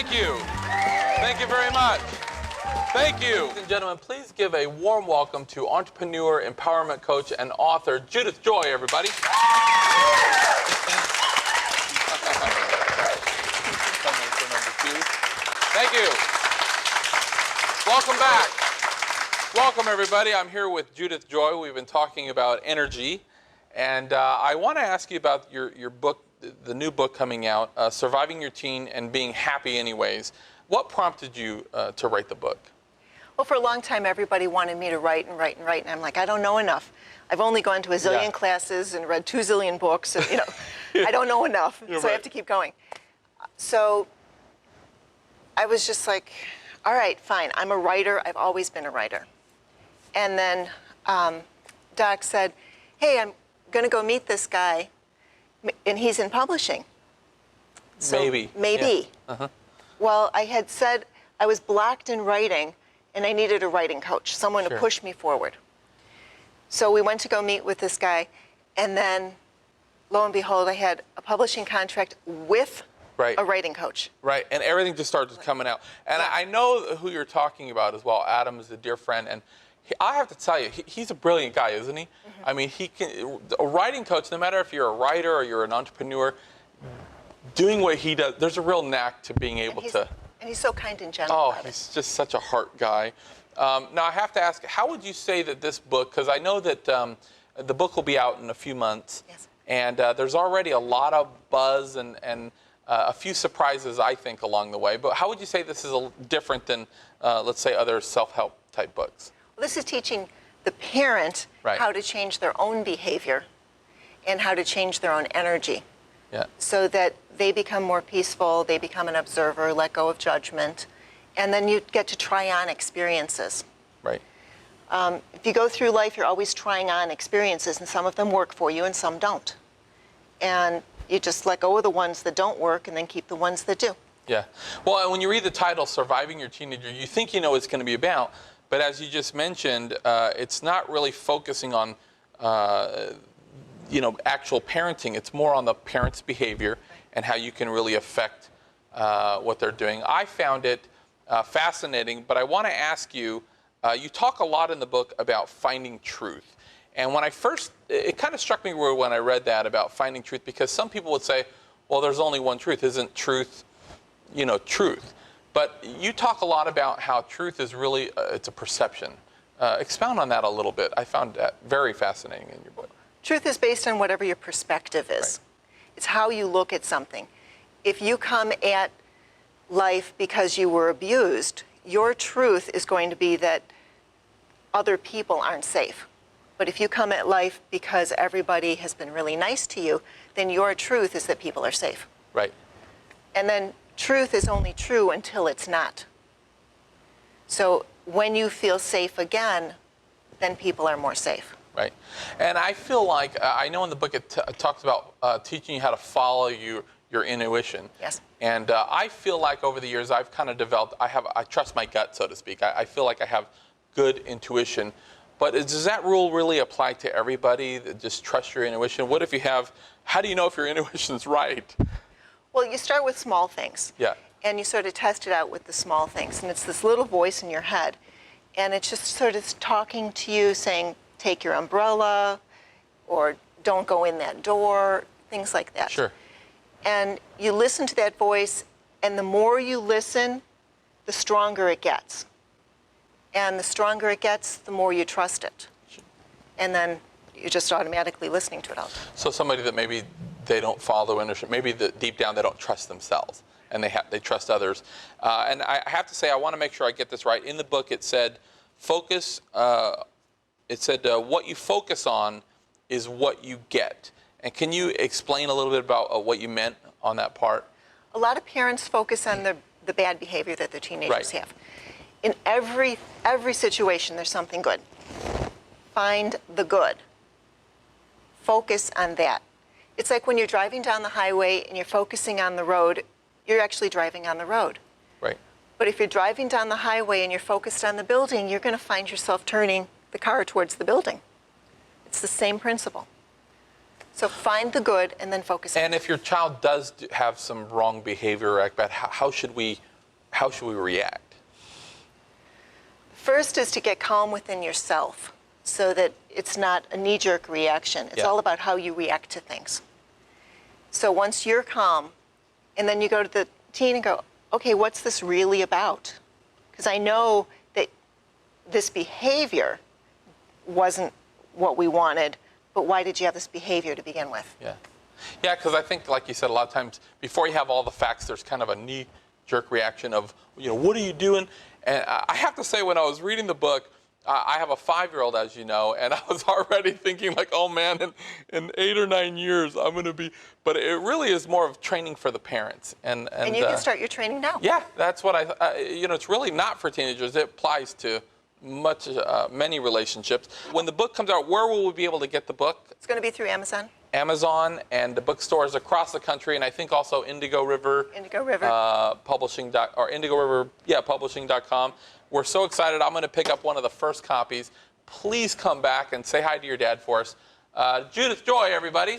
Thank you. Thank you very much. Thank you. Ladies and gentlemen, please give a warm welcome to entrepreneur, empowerment coach, and author Judith Joy, everybody. Thank you. Welcome back. Welcome, everybody. I'm here with Judith Joy. We've been talking about energy. And I want to ask you about your book, the new book coming out, Surviving Your Teen and Being Happy Anyways. What prompted you to write the book? Well, for a long time, everybody wanted me to write and write and write. And I'm like, I don't know enough. I've only gone to a zillion classes and read 2 zillion books. And, I don't know enough. So right. I have to keep going. So I was just like, all right, fine. I'm a writer. I've always been a writer. And then Doc said, hey, I'm going to go meet this guy, and he's in publishing. So Maybe. Maybe. Yeah. Well, I had said I was blocked in writing, and I needed a writing coach, someone to push me forward. So we went to go meet with this guy, and then, lo and behold, I had a publishing contract with a writing coach. Right, and everything just started coming out. And I know who you're talking about as well. Adam is a dear friend, and I have to tell you, he's a brilliant guy, isn't he? I mean, a writing coach, no matter if you're a writer or you're an entrepreneur, doing what he does, there's a real knack to being able to. And he's so kind and gentle. Oh, he's just such a heart guy. Now, I have to ask, how would you say that this book, because I know that the book will be out in a few months, and there's already a lot of buzz and a few surprises, I think, along the way. But how would you say this is different than, let's say, other self-help type books? Well, this is teaching the parent how to change their own behavior and how to change their own energy. So that they become more peaceful, they become an observer, let go of judgment, and then you get to try on experiences. Right. If you go through life, you're always trying on experiences, and some of them work for you and some don't. And you just let go of the ones that don't work and then keep the ones that do. Yeah. Well, when you read the title, Surviving Your Teenager, you think you know what it's going to be about, but as you just mentioned, it's not really focusing on actual parenting. It's more on the parent's behavior and how you can really affect what they're doing. I found it fascinating, but I want to ask you, you talk a lot in the book about finding truth. And when it kind of struck me weird when I read that about finding truth, because some people would say, well, there's only one truth. Isn't truth, truth? But you talk a lot about how truth is really, it's a perception. Expound on that a little bit. I found that very fascinating in your book. Truth is based on whatever your perspective is. Right. It's how you look at something. If you come at life because you were abused, your truth is going to be that other people aren't safe. But if you come at life because everybody has been really nice to you, then your truth is that people are safe. Right. And then truth is only true until it's not. So when you feel safe again, then people are more safe. Right. And I feel like, I know in the book it talks about teaching you how to follow your intuition. Yes. And I feel like over the years I've kind of developed, I trust my gut, so to speak. I feel like I have good intuition. But does that rule really apply to everybody, that just trust your intuition? What if how do you know if your intuition's right? Well, you start with small things. Yeah. And you sort of test it out with the small things. And it's this little voice in your head. And it's just sort of talking to you saying, take your umbrella, or don't go in that door, things like that. Sure. And you listen to that voice, and the more you listen, the stronger it gets. And the stronger it gets, the more you trust it. And then you're just automatically listening to it all the time. So somebody that maybe they don't follow intuition, maybe deep down they don't trust themselves, and they trust others. And I have to say, I want to make sure I get this right. In the book it said, focus, what you focus on is what you get. And can you explain a little bit about what you meant on that part? A lot of parents focus on the bad behavior that their teenagers have. In every situation, there's something good. Find the good. Focus on that. It's like when you're driving down the highway and you're focusing on the road, you're actually driving on the road. Right. But if you're driving down the highway and you're focused on the building, you're going to find yourself turning the car towards the building. It's the same principle. So find the good and then focus on it. And if your child does have some wrong behavior, how should we how should we react? First is to get calm within yourself so that it's not a knee-jerk reaction. It's all about how you react to things. So once you're calm, and then you go to the teen and go, okay, what's this really about? Because I know that this behavior wasn't what we wanted, but why did you have this behavior to begin with? Yeah. Yeah, because I think, like you said, a lot of times before you have all the facts, there's kind of a knee-jerk reaction of, what are you doing? And I have to say, when I was reading the book, I have a 5-year-old, as you know, and I was already thinking like, oh man, in 8 or 9 years, I'm going to be, but it really is more of training for the parents. And you can start your training now. Yeah, that's what it's really not for teenagers. It applies to many relationships. When the book comes out, where will we be able to get the book? It's going to be through Amazon. Amazon and the bookstores across the country, and I think also Indigo River. Publishing.com. We're so excited. I'm going to pick up one of the first copies. Please come back and say hi to your dad for us. Judith Joy, everybody.